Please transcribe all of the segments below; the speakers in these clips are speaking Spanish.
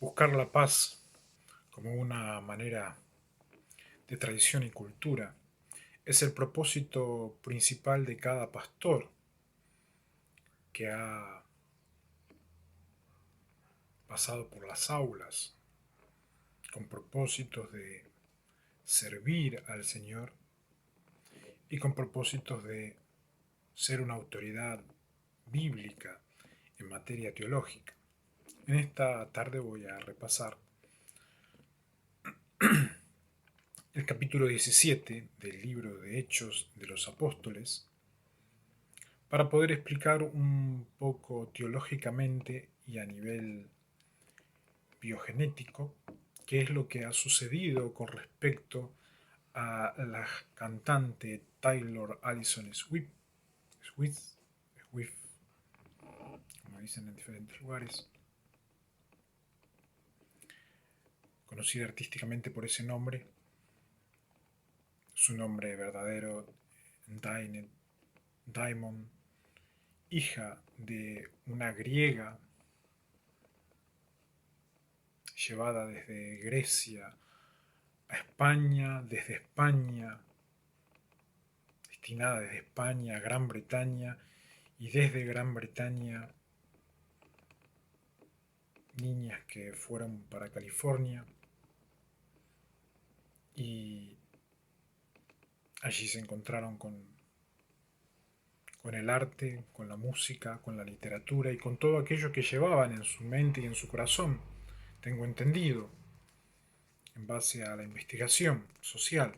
Buscar la paz como una manera de tradición y cultura es el propósito principal de cada pastor que ha pasado por las aulas con propósitos de servir al Señor y con propósitos de ser una autoridad bíblica en materia teológica. En esta tarde voy a repasar el capítulo 17 del libro de Hechos de los Apóstoles para poder explicar un poco teológicamente y a nivel biogenético qué es lo que ha sucedido con respecto a la cantante Taylor Allison Swift, como dicen en diferentes lugares, conocida artísticamente por ese nombre, su nombre verdadero Diamond, hija de una griega llevada desde Grecia a España, desde España, destinada desde España a Gran Bretaña y desde Gran Bretaña niñas que fueron para California y allí se encontraron con el arte, con la música, con la literatura y con todo aquello que llevaban en su mente y en su corazón, tengo entendido, en base a la investigación social.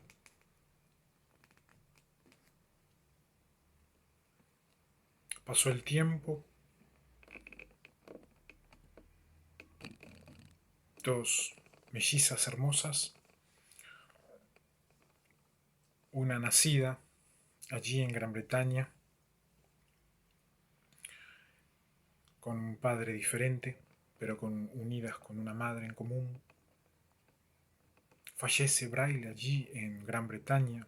Pasó el tiempo, dos mellizas hermosas, una nacida allí en Gran Bretaña, con un padre diferente, pero unidas con una madre en común. Fallece Braille allí en Gran Bretaña,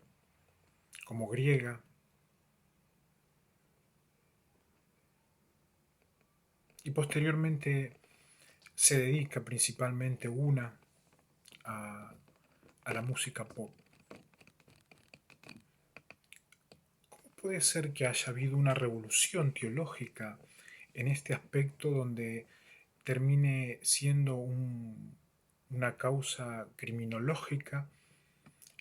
como griega, y posteriormente se dedica principalmente una a la música pop. ¿Cómo puede ser que haya habido una revolución teológica en este aspecto donde termine siendo una causa criminológica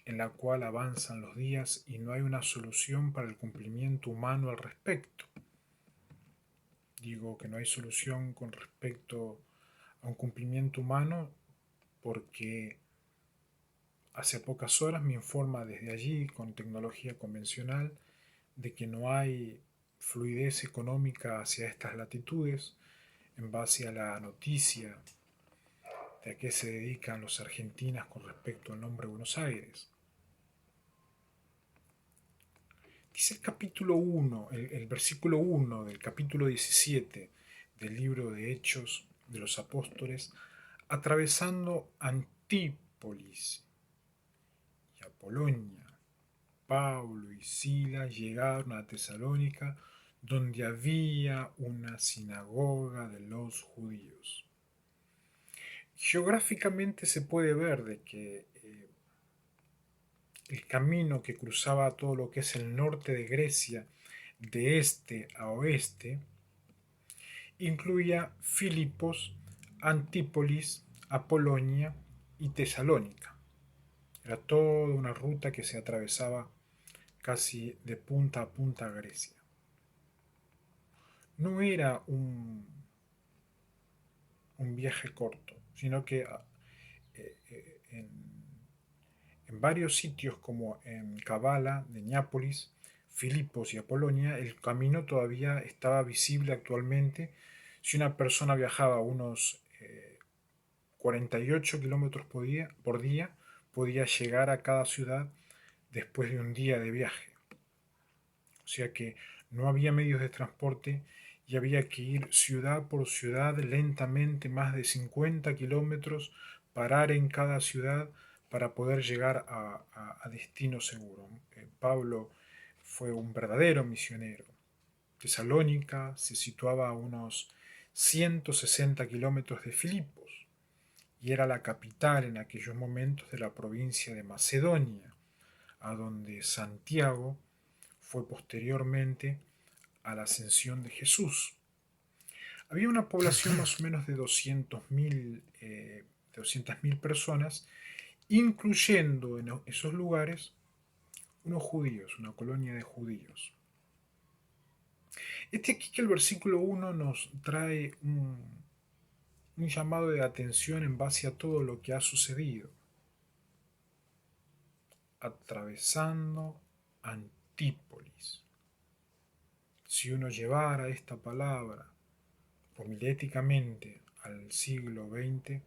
en la cual avanzan los días y no hay una solución para el cumplimiento humano al respecto? Digo que no hay solución con respecto a un cumplimiento humano porque hace pocas horas me informa desde allí, con tecnología convencional, de que no hay fluidez económica hacia estas latitudes en base a la noticia de a qué se dedican los argentinos con respecto al nombre Buenos Aires. Dice el capítulo 1, el versículo 1 del capítulo 17 del libro de Hechos de los Apóstoles, atravesando Antípolis y Apolonia, Pablo y Sila llegaron a Tesalónica, donde había una sinagoga de los judíos. Geográficamente se puede ver de que el camino que cruzaba todo lo que es el norte de Grecia, de este a oeste, incluía Filipos, Antípolis, Apolonia y Tesalónica. Era toda una ruta que se atravesaba casi de punta a punta a Grecia. No era un viaje corto, sino que en varios sitios como en Kavala, de Neápolis, Filipos y Apolonia, el camino todavía estaba visible actualmente. Si una persona viajaba unos 48 kilómetros por día, podía llegar a cada ciudad después de un día de viaje. O sea que no había medios de transporte y había que ir ciudad por ciudad lentamente, más de 50 kilómetros, parar en cada ciudad para poder llegar a destino seguro. Pablo fue un verdadero misionero. Tesalónica se situaba a unos 160 kilómetros de Filipos. y era la capital en aquellos momentos de la provincia de Macedonia, a donde Santiago fue posteriormente a la ascensión de Jesús. Había una población más o menos de 200.000 personas, incluyendo en esos lugares unos judíos, una colonia de judíos. Aquí que el versículo 1 nos trae un llamado de atención en base a todo lo que ha sucedido. Atravesando Antípolis. Si uno llevara esta palabra homiléticamente al siglo XX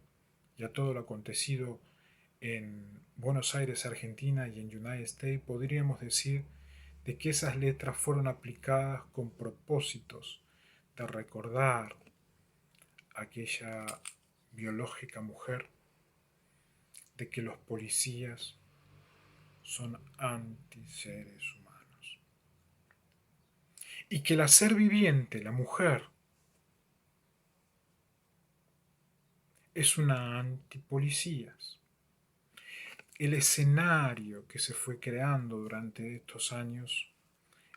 y a todo lo acontecido en Buenos Aires, Argentina y en United States, podríamos decir de que esas letras fueron aplicadas con propósitos de recordar a aquella biológica mujer de que los policías son antiseres humanos y que la ser viviente, la mujer, es una antipolicías. El escenario que se fue creando durante estos años,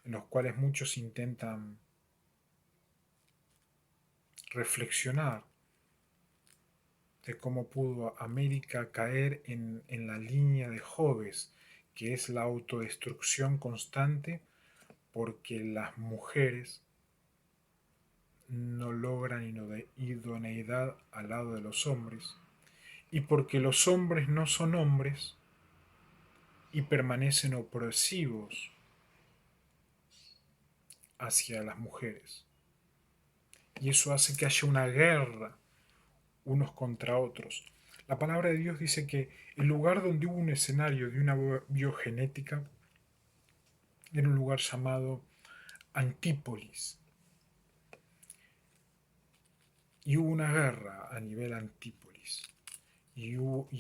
en los cuales muchos intentan reflexionar de cómo pudo América caer en la línea de Hobbes, que es la autodestrucción constante porque las mujeres no logran idoneidad al lado de los hombres y porque los hombres no son hombres y permanecen opresivos hacia las mujeres. Y eso hace que haya una guerra unos contra otros. La palabra de Dios dice que el lugar donde hubo un escenario de una biogenética era un lugar llamado Antípolis. Y hubo una guerra a nivel Antípolis. Y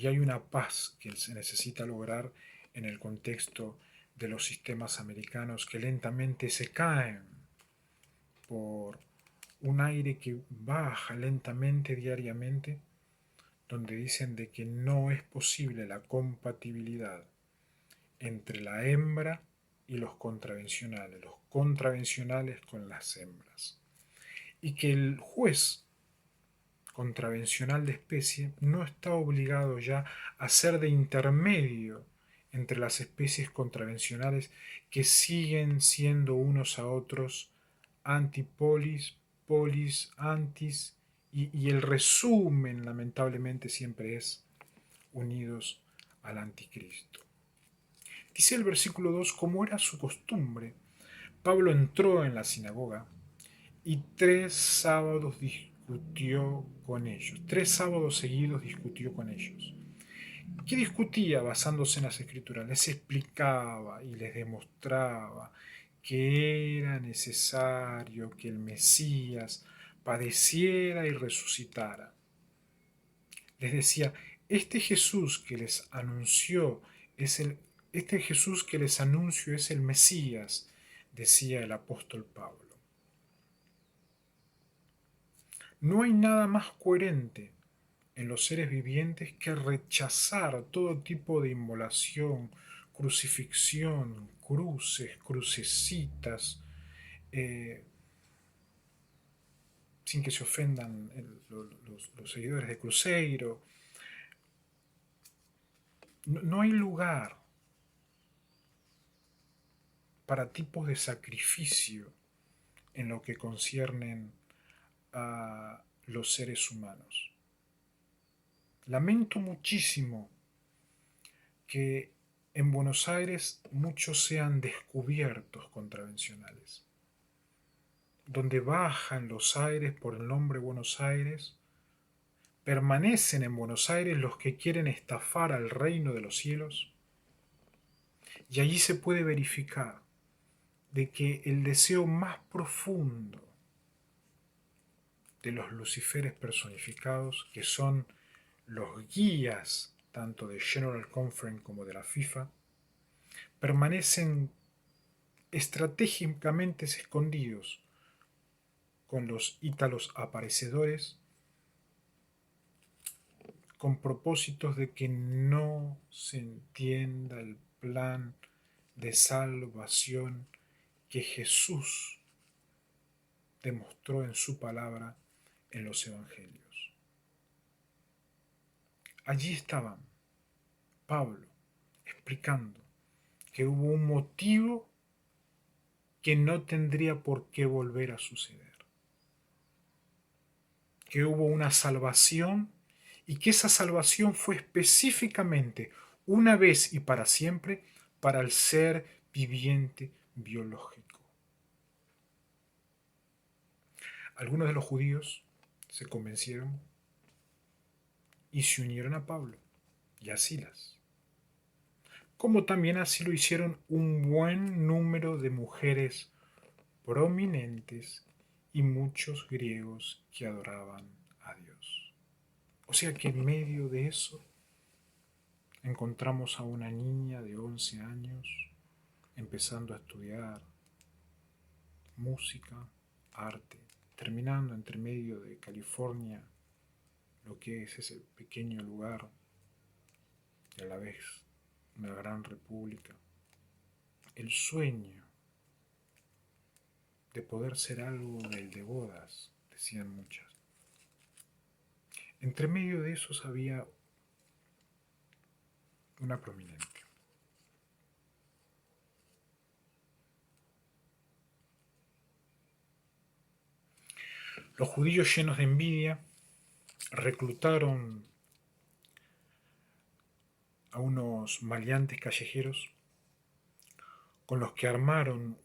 hay una paz que se necesita lograr en el contexto de los sistemas americanos que lentamente se caen por un aire que baja lentamente diariamente, donde dicen de que no es posible la compatibilidad entre la hembra y los contravencionales con las hembras, y que el juez contravencional de especie no está obligado ya a ser de intermedio entre las especies contravencionales que siguen siendo unos a otros antipolis, polis, antis, y el resumen lamentablemente siempre es unidos al anticristo. Dice el versículo 2, como era su costumbre, Pablo entró en la sinagoga y 3 sábados discutió con ellos. 3 sábados seguidos discutió con ellos. ¿Qué discutía basándose en las escrituras? Les explicaba y les demostraba que era necesario que el Mesías padeciera y resucitara. Les decía, este Jesús que les anunció este Jesús que les anuncio es el Mesías, decía el apóstol Pablo. No hay nada más coherente en los seres vivientes que rechazar todo tipo de inmolación, crucifixión, cruces, crucecitas, sin que se ofendan los seguidores de Cruzeiro. No hay lugar para tipos de sacrificio en lo que conciernen a los seres humanos. Lamento muchísimo que en Buenos Aires muchos sean descubiertos contravencionales, donde bajan los aires por el nombre Buenos Aires, permanecen en Buenos Aires los que quieren estafar al reino de los cielos, y allí se puede verificar de que el deseo más profundo de los luciferes personificados, que son los guías tanto de General Conference como de la FIFA, permanecen estratégicamente escondidos con los ítalos aparecedores, con propósitos de que no se entienda el plan de salvación que Jesús demostró en su palabra en los evangelios. Allí estaba Pablo explicando que hubo un motivo que no tendría por qué volver a suceder, que hubo una salvación y que esa salvación fue específicamente, una vez y para siempre, para el ser viviente biológico. Algunos de los judíos se convencieron y se unieron a Pablo y a Silas, como también así lo hicieron un buen número de mujeres prominentes y muchos griegos que adoraban a Dios. O sea que en medio de eso encontramos a una niña de 11 años empezando a estudiar música, arte, terminando entre medio de California, lo que es ese pequeño lugar y a la vez una gran república. El sueño de poder ser algo del de bodas, decían muchas. Entre medio de esos había una prominente. Los judíos, llenos de envidia, reclutaron a unos maleantes callejeros con los que armaron